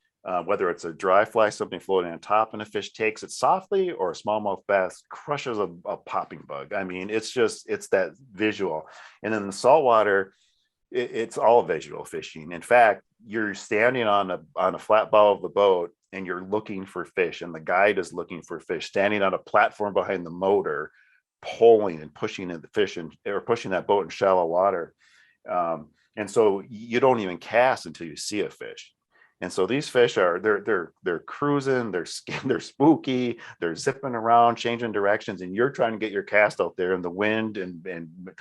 Whether it's a dry fly, something floating on top, and a fish takes it softly, or a smallmouth bass crushes a popping bug. I mean, it's that visual. And in the saltwater, it's all visual fishing. In fact, you're standing on a flat bow of the boat and you're looking for fish, and the guide is looking for fish, standing on a platform behind the motor, pulling and pushing the fish or pushing that boat in shallow water. And so you don't even cast until you see a fish. And so these fish they're cruising, they're spooky, they're zipping around, changing directions, and you're trying to get your cast out there in the wind and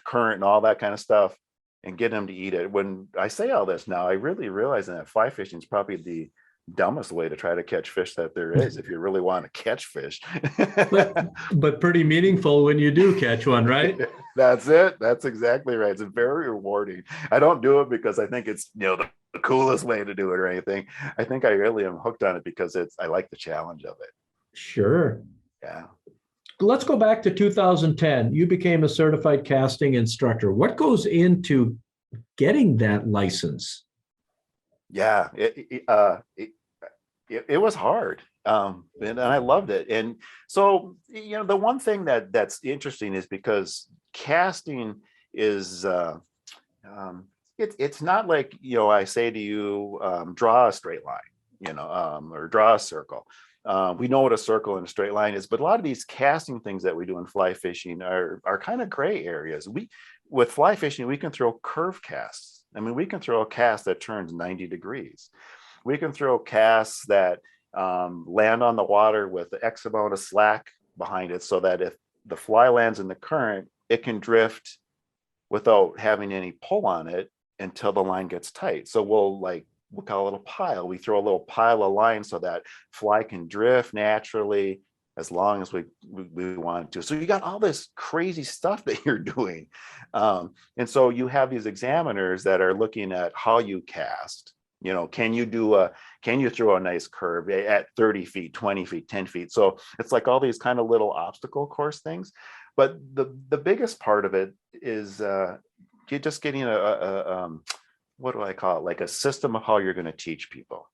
current and all that kind of stuff, and get them to eat it. When I say all this now, I really realize that fly fishing is probably the dumbest way to try to catch fish that there is if you really want to catch fish. but pretty meaningful when you do catch one, right? That's it. That's exactly right. It's very rewarding. I don't do it because I think it's the coolest way to do it or anything. I think I really am hooked on it because I like the challenge of it. Sure. Yeah. Let's go back to 2010. You became a certified casting instructor. What goes into getting that license? Yeah, it was hard, and I loved it. And so the one thing that's interesting is because casting is it's not like I say to you, draw a straight line, or draw a circle. We know what a circle and a straight line is, but a lot of these casting things that we do in fly fishing are kind of gray areas. With fly fishing, we can throw curve casts. I mean, we can throw a cast that turns 90 degrees. We can throw casts that land on the water with X amount of slack behind it, so that if the fly lands in the current, it can drift without having any pull on it until the line gets tight. So we'll call a little pile. We throw a little pile of line so that fly can drift naturally as long as we want to. So you got all this crazy stuff that you're doing. And so you have these examiners that are looking at how you cast. Can you throw a nice curve at 30 feet, 20 feet, 10 feet? So it's like all these kind of little obstacle course things. But the biggest part of it is you're just getting a what do I call it? Like a system of how you're going to teach people.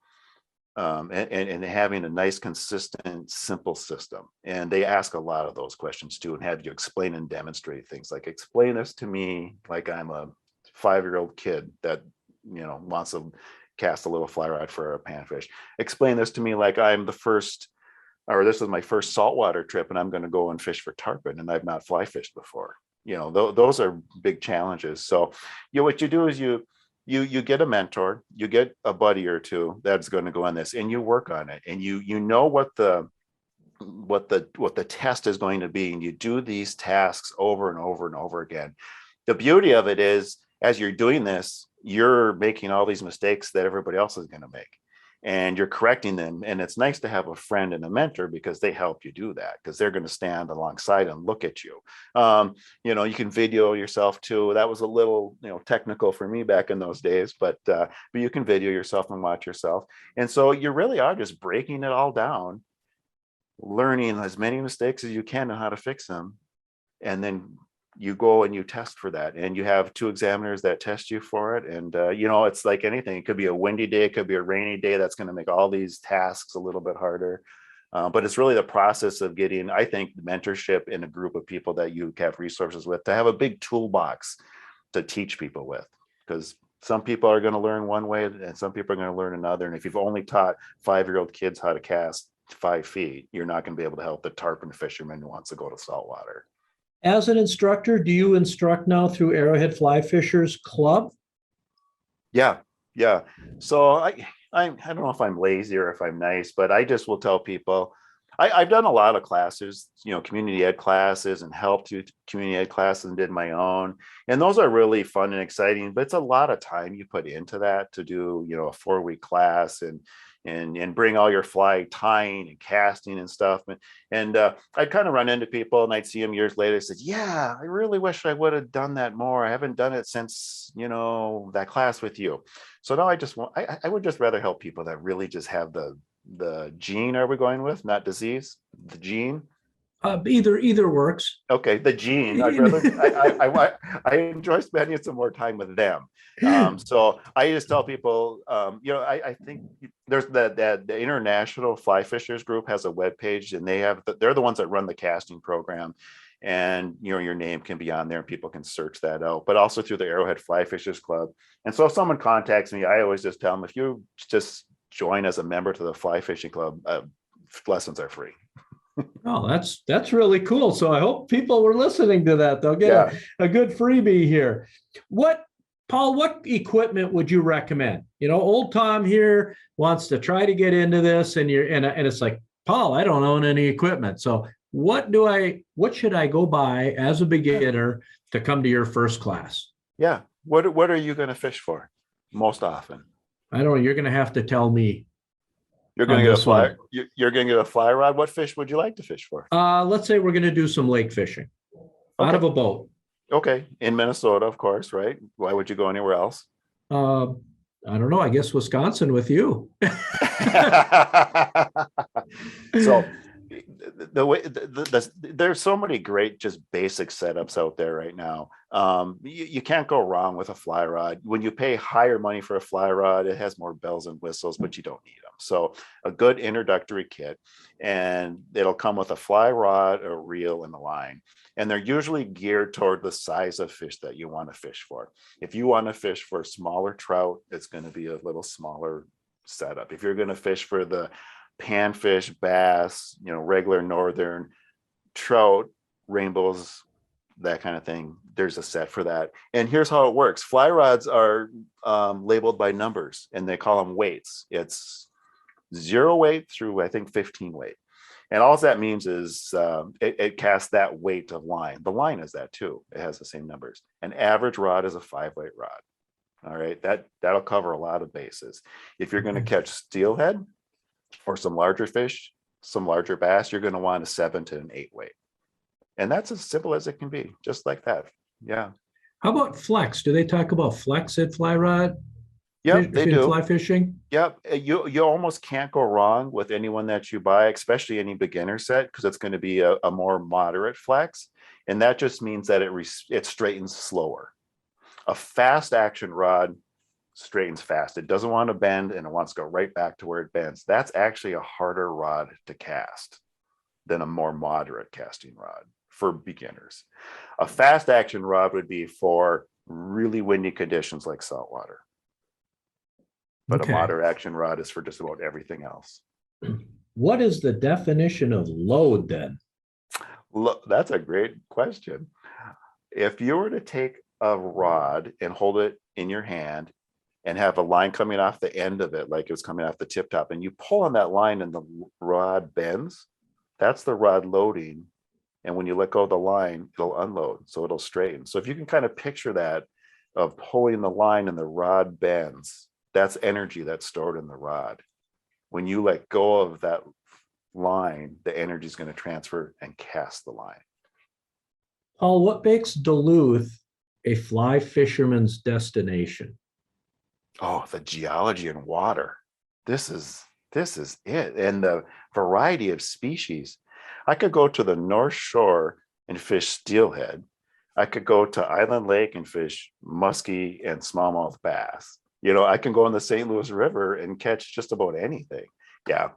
And having a nice, consistent, simple system. And they ask a lot of those questions too, and have you explain and demonstrate things like, explain this to me like I'm a 5-year-old kid that wants to cast a little fly rod for a panfish. Explain this to me like I'm the first, or this is my first saltwater trip and I'm going to go and fish for tarpon and I've not fly fished before. Those are big challenges. So what you do is you get a mentor, you get a buddy or two that's going to go on this, and you work on it, and you know what the test is going to be, and you do these tasks over and over and over again. The beauty of it is, as you're doing this, you're making all these mistakes that everybody else is going to make, and you're correcting them. And it's nice to have a friend and a mentor because they help you do that, because they're going to stand alongside and look at you. You can video yourself too. That was a little, technical for me back in those days, but you can video yourself and watch yourself. And so you really are just breaking it all down, learning as many mistakes as you can and how to fix them. And then you go and you test for that, and you have 2 examiners that test you for it. And it's like anything. It could be a windy day, it could be a rainy day. That's going to make all these tasks a little bit harder. But it's really the process of getting, I think, mentorship in a group of people that you have resources with, to have a big toolbox to teach people with, because some people are going to learn one way and some people are going to learn another. And if you've only taught 5-year-old kids how to cast 5 feet, you're not going to be able to help the tarpon fisherman who wants to go to saltwater. As an instructor, do you instruct now through Arrowhead Fly Fishers Club? Yeah. So I don't know if I'm lazy or if I'm nice, but I just will tell people, I've done a lot of classes, community ed classes, and helped to community ed classes, and did my own. And those are really fun and exciting, but it's a lot of time you put into that to do, a 4-week class and bring all your fly tying and casting and stuff. And I'd kind of run into people and I'd see them years later. I said, yeah, I really wish I would have done that more. I haven't done it since, that class with you. So now I would just rather help people that really just have the gene, are we going with, not disease, the gene. Either works. Okay, the gene. I enjoy spending some more time with them. So I just tell people, I think there's the International Fly Fishers Group has a webpage, and they're the ones that run the casting program, and your name can be on there, and people can search that out. But also through the Arrowhead Fly Fishers Club. And so if someone contacts me, I always just tell them, if you just join as a member to the Fly Fishing Club, lessons are free. Oh, that's really cool. So I hope people were listening to that. They'll get a good freebie here. Paul, what equipment would you recommend? Old Tom here wants to try to get into this, and it's like, Paul, I don't own any equipment. So what should I go buy as a beginner to come to your first class? Yeah. What are you going to fish for most often? I don't know. You're going to have to tell me. You're going to get a fly. You're going to get a fly rod. What fish would you like to fish for? Let's say we're going to do some lake fishing out of a boat. Okay. In Minnesota, of course, right? Why would you go anywhere else? I don't know. I guess Wisconsin with you. So there's so many great just basic setups out there right now. You can't go wrong with a fly rod. When you pay higher money for a fly rod, it has more bells and whistles, but you don't need them. So a good introductory kit, and it'll come with a fly rod, a reel, and a line. And they're usually geared toward the size of fish that you want to fish for. If you want to fish for smaller trout, it's going to be a little smaller setup. If you're going to fish for the panfish, bass, regular northern trout, rainbows, that kind of thing, there's a set for that. And here's how it works. Fly rods are labeled by numbers, and they call them weights. It's 0 weight through, I think, 15 weight. And all that means is it casts that weight of line. The line is that too. It has the same numbers. An average rod is a 5-weight rod. All right, that'll cover a lot of bases. If you're going to catch steelhead or some larger fish, some larger bass, you're going to want a 7 to an 8 weight. And that's as simple as it can be, just like that. Yeah. How about flex? Do they talk about flex at fly rod? Yep, they do. Fly fishing? Yep. You almost can't go wrong with anyone that you buy, especially any beginner set, because it's going to be a more moderate flex. And that just means that it straightens slower. A fast action rod straightens fast. It doesn't want to bend, and it wants to go right back to where it bends. That's actually a harder rod to cast than a more moderate casting rod for beginners. A fast action rod would be for really windy conditions like saltwater. But a moderate action rod is for just about everything else. What is the definition of load then? Look, that's a great question. If you were to take a rod and hold it in your hand and have a line coming off the end of it, like it was coming off the tip top, and you pull on that line and the rod bends, that's the rod loading. And when you let go of the line, it'll unload. So it'll straighten. So if you can kind of picture that of pulling the line and the rod bends, that's energy that's stored in the rod. When you let go of that line, the energy is going to transfer and cast the line. Paul, what makes Duluth a fly fisherman's destination? Oh, the geology and water. This is it. And the variety of species. I could go to the North Shore and fish steelhead. I could go to Island Lake and fish muskie and smallmouth bass. I can go in the St. Louis River and catch just about anything. Yeah.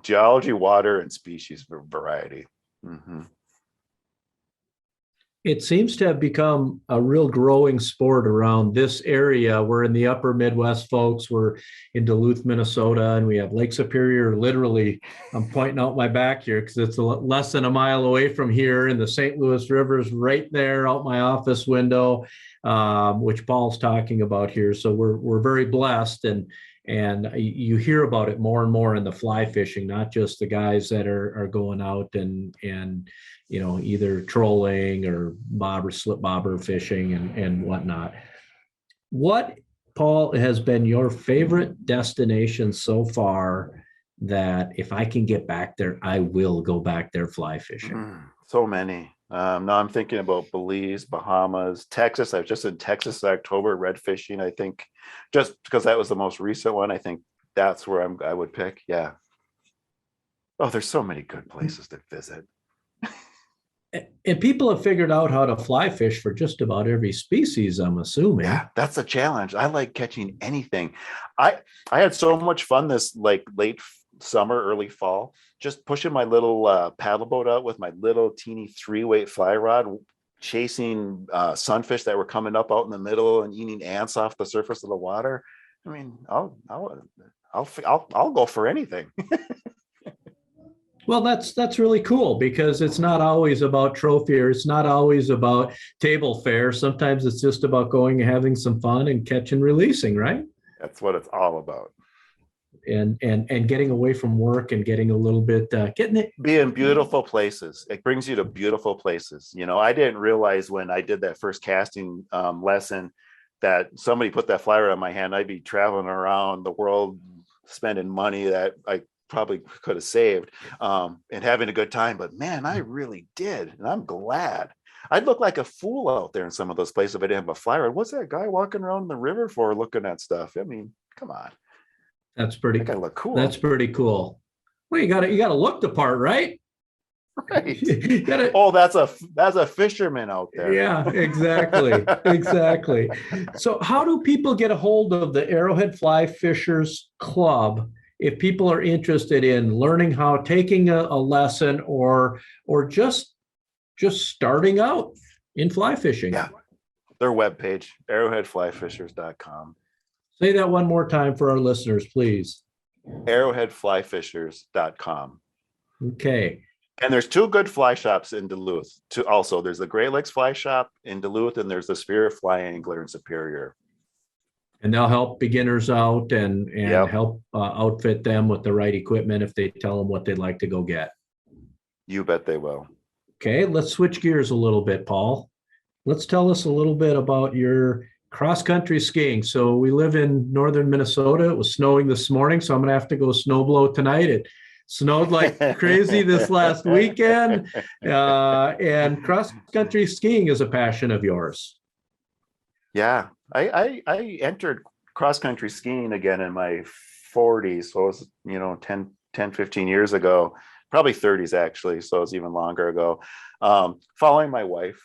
Geology, water, and species variety. Mm-hmm. It seems to have become a real growing sport around this area. We're in the upper Midwest, folks. We're in Duluth, Minnesota, and we have Lake Superior. Literally, I'm pointing out my back here because it's less than a mile away from here, and the St. Louis River is right there out my office window, which Paul's talking about here. So we're very blessed, and you hear about it more and more in the fly fishing, not just the guys that are going out and either trolling or slip bobber fishing and whatnot. What, Paul, has been your favorite destination so far that if I can get back there, I will go back there fly fishing? So many. Now I'm thinking about Belize, Bahamas, Texas. I was just in Texas in October, red fishing. I think just because that was the most recent one, I think that's where I would pick. Yeah. Oh, there's so many good places to visit. And people have figured out how to fly fish for just about every species, I'm assuming. Yeah, that's a challenge. I like catching anything. I I had so much fun this like late summer, early fall, just pushing my little paddle boat out with my little teeny 3-weight fly rod, chasing sunfish that were coming up out in the middle and eating ants off the surface of the water. I mean, I'll go for anything. Well, that's really cool because it's not always about trophy or it's not always about table fare. Sometimes it's just about going and having some fun and catch and releasing, right? That's what it's all about. And getting away from work and getting a little bit getting it. Be in beautiful places. It brings you to beautiful places. You know, I didn't realize when I did that first casting lesson that somebody put that flyer on my hand, I'd be traveling around the world spending money that I probably could have saved and having a good time. But man, I really did. And I'm glad. I'd look like a fool out there in some of those places if I didn't have a flyer. What's that guy walking around the river for looking at stuff? I mean, come on. That's I pretty. gotta look cool. That's pretty cool. Well, you gotta look the part, right? Right. You gotta, Oh, that's a fisherman out there. yeah, exactly. Exactly. So how do people get a hold of the Arrowhead Fly Fishers Club if people are interested in learning how taking a lesson or just starting out in fly fishing? Yeah. Their webpage, arrowheadflyfishers.com. Say that one more time for our listeners, please. Arrowheadflyfishers.com. Okay. And there's 2 good fly shops in Duluth. Also, there's the Great Lakes Fly Shop in Duluth, and there's the Spirit Fly Angler in Superior. And they'll help beginners out and Yep. help outfit them with the right equipment if they tell them what they'd like to go get. You bet they will. Okay, let's switch gears a little bit, Paul. Let's tell us a little bit about your cross-country skiing. So we live in northern Minnesota. It was snowing this morning, so I'm going to have to go snowblow tonight. It snowed like crazy this last weekend, and cross-country skiing is a passion of yours. Yeah, I entered cross-country skiing again in my 40s. So it was, 10, 15 years ago, probably 30s actually. So it was even longer ago. Following my wife.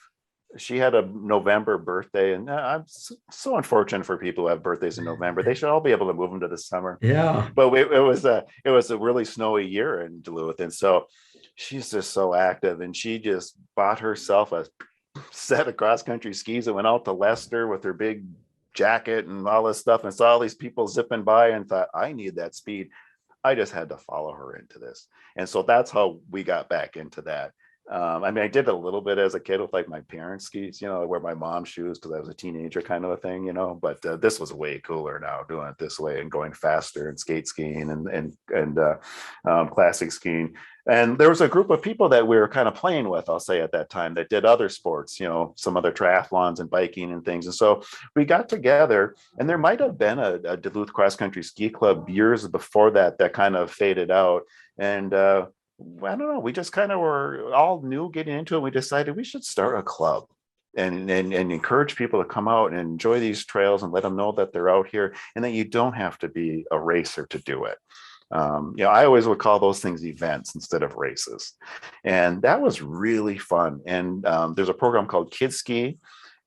She had a November birthday, and I'm so unfortunate for people who have birthdays in November. They should all be able to move them to the summer. Yeah. But it was a really snowy year in Duluth, and so she's just so active, and she just bought herself a set of cross country skis and went out to Leicester with her big jacket and all this stuff, and saw all these people zipping by, and thought, I need that speed. I just had to follow her into this, and so that's how we got back into that. I mean, I did a little bit as a kid with like my parents' skis, I wear my mom's shoes because I was a teenager kind of a thing, but this was way cooler now doing it this way and going faster and skate skiing and classic skiing. And there was a group of people that we were kind of playing with, I'll say at that time, that did other sports, some other triathlons and biking and things. And so we got together, and there might have been a Duluth cross country ski club years before that kind of faded out. And, I don't know. We just kind of were all new getting into it. We decided we should start a club and encourage people to come out and enjoy these trails and let them know that they're out here and that you don't have to be a racer to do it. I always would call those things events instead of races. And that was really fun. And there's a program called Kids Ski.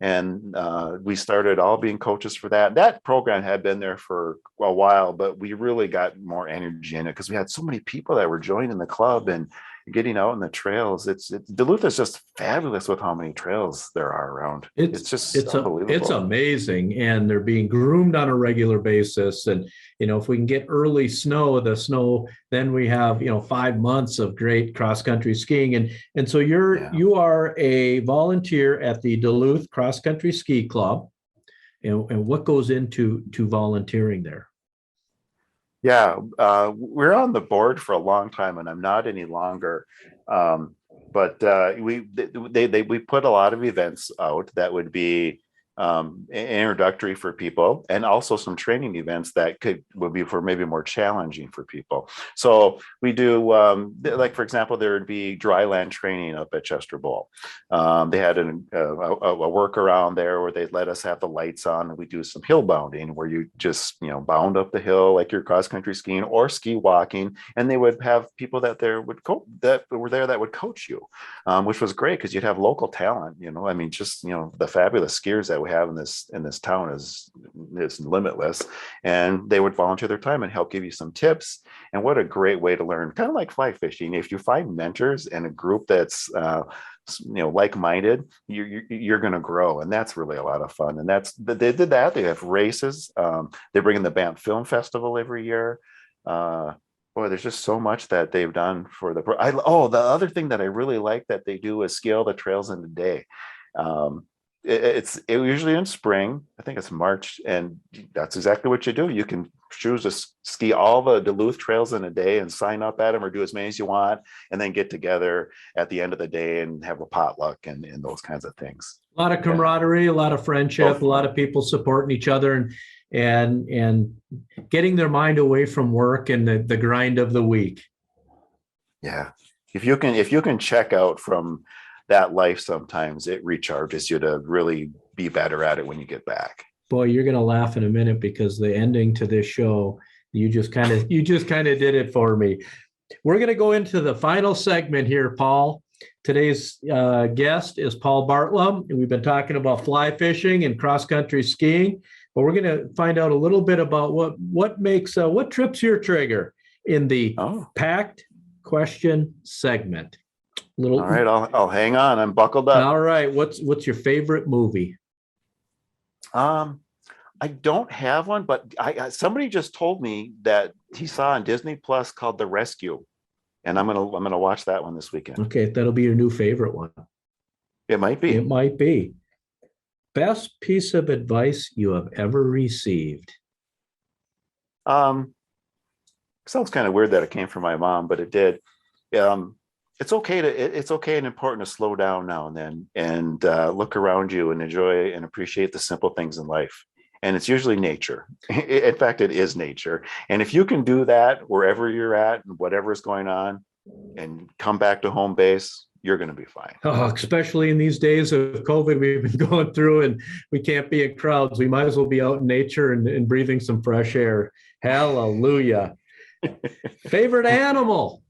And we started all being coaches for that. That program had been there for a while, but we really got more energy in it because we had so many people that were joining the club and getting out in the trails. Duluth is just fabulous with how many trails there are around. It's unbelievable. It's amazing, and they're being groomed on a regular basis. And if we can get early snow, then we have 5 months of great cross country skiing. And so you are a volunteer at the Duluth Cross Country Ski Club. And what goes into volunteering there? Yeah, we're on the board for a long time, and I'm not any longer. But we put a lot of events out that would be introductory for people, and also some training events that would be for maybe more challenging for people. So we do, like for example, there would be dry land training up at Chester Bowl. They had a workaround there where they'd let us have the lights on, and we do some hill bounding where you just bound up the hill like you're cross country skiing or ski walking, and they would have people that were there that would coach you, which was great because you'd have local talent. I mean, just the fabulous skiers that we have in this town is limitless, and they would volunteer their time and help give you some tips. And what a great way to learn, kind of like fly fishing. If you find mentors and a group that's like-minded, you're going to grow, and that's really a lot of fun. And they did that. They have races. They bring in the Banff Film Festival every year. Boy, there's just so much that they've done for the other thing that I really like that they do is scale the trails in a day. It's usually in spring. I think it's March, and that's exactly what you do. You can choose to ski all the Duluth trails in a day and sign up at them, or do as many as you want, and then get together at the end of the day and have a potluck and those kinds of things. A lot of camaraderie, a lot of friendship, a lot of people supporting each other and getting their mind away from work and the grind of the week. Yeah, if you can check out from that life, sometimes it recharges you to really be better at it when you get back. Boy, you're going to laugh in a minute because the ending to this show, you just kind of did it for me. We're going to go into the final segment here, Paul. Today's guest is Paul Bartlam, and we've been talking about fly fishing and cross-country skiing, but we're going to find out a little bit about what trips your trigger in the packed question segment. All right, I'll hang on. I'm buckled up. All right. What's your favorite movie? I don't have one, but somebody just told me that he saw on Disney Plus called The Rescue, and I'm gonna watch that one this weekend. Okay, that'll be your new favorite one. It might be. It might be. Best piece of advice you have ever received? Sounds kind of weird that it came from my mom, but it did. It's okay and important to slow down now and then and look around you and enjoy and appreciate the simple things in life. And it's usually nature. In fact, it is nature. And if you can do that wherever you're at and whatever's going on and come back to home base, you're going to be fine. Oh, especially in these days of COVID we've been going through, and we can't be in crowds. We might as well be out in nature and breathing some fresh air. Hallelujah. Favorite animal?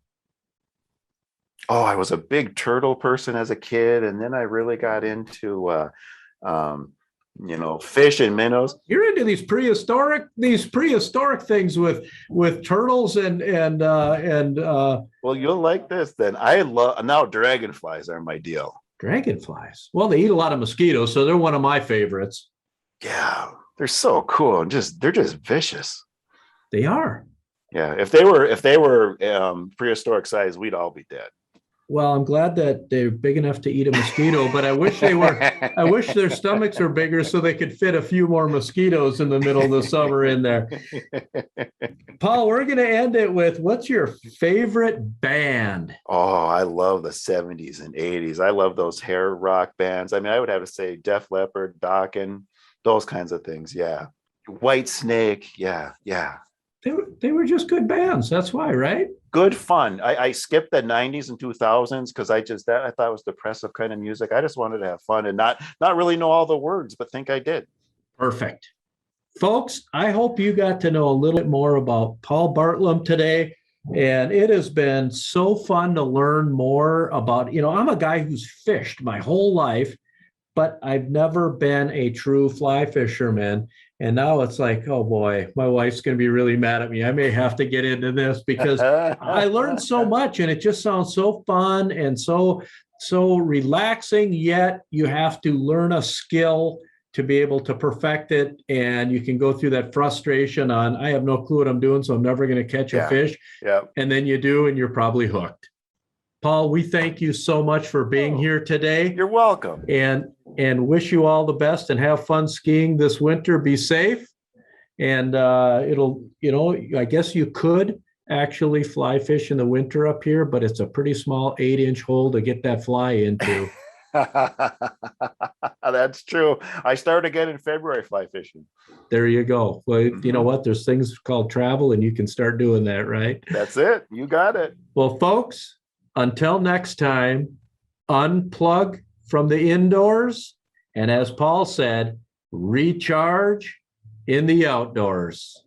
Oh, I was a big turtle person as a kid, and then I really got into fish and minnows. You're into these prehistoric things with turtles and well, you'll like this then. Now dragonflies are my deal. Dragonflies. Well, they eat a lot of mosquitoes, so they're one of my favorites. Yeah, they're so cool and they're just vicious. They are. Yeah, if they were prehistoric size, we'd all be dead. Well, I'm glad that they're big enough to eat a mosquito, but I wish they were. I wish their stomachs were bigger so they could fit a few more mosquitoes in the middle of the summer in there. Paul, we're going to end it with, what's your favorite band? Oh, I love the 70s and 80s. I love those hair rock bands. I mean, I would have to say Def Leppard, Dokken, those kinds of things. Yeah. White Snake. Yeah. They were just good bands. That's why, right? Good fun. I skipped the 90s and 2000s because I thought it was depressive kind of music. I just wanted to have fun and not really know all the words, but think I did. Perfect. Folks, I hope you got to know a little bit more about Paul Bartlam today. And it has been so fun to learn more about, I'm a guy who's fished my whole life, but I've never been a true fly fisherman. And now it's like, oh boy, my wife's going to be really mad at me. I may have to get into this because I learned so much, and it just sounds so fun and so relaxing, yet you have to learn a skill to be able to perfect it. And you can go through that frustration on, I have no clue what I'm doing, so I'm never going to catch a fish. Yeah. And then you do, and you're probably hooked. Paul, we thank you so much for being here today. You're welcome. And wish you all the best and have fun skiing this winter. Be safe. And I guess you could actually fly fish in the winter up here, but it's a pretty small 8-inch hole to get that fly into. That's true. I start again in February fly fishing. There you go. Well, you know what? There's things called travel, and you can start doing that, right? That's it. You got it. Well, folks, until next time, unplug from the indoors. And as Paul said, recharge in the outdoors.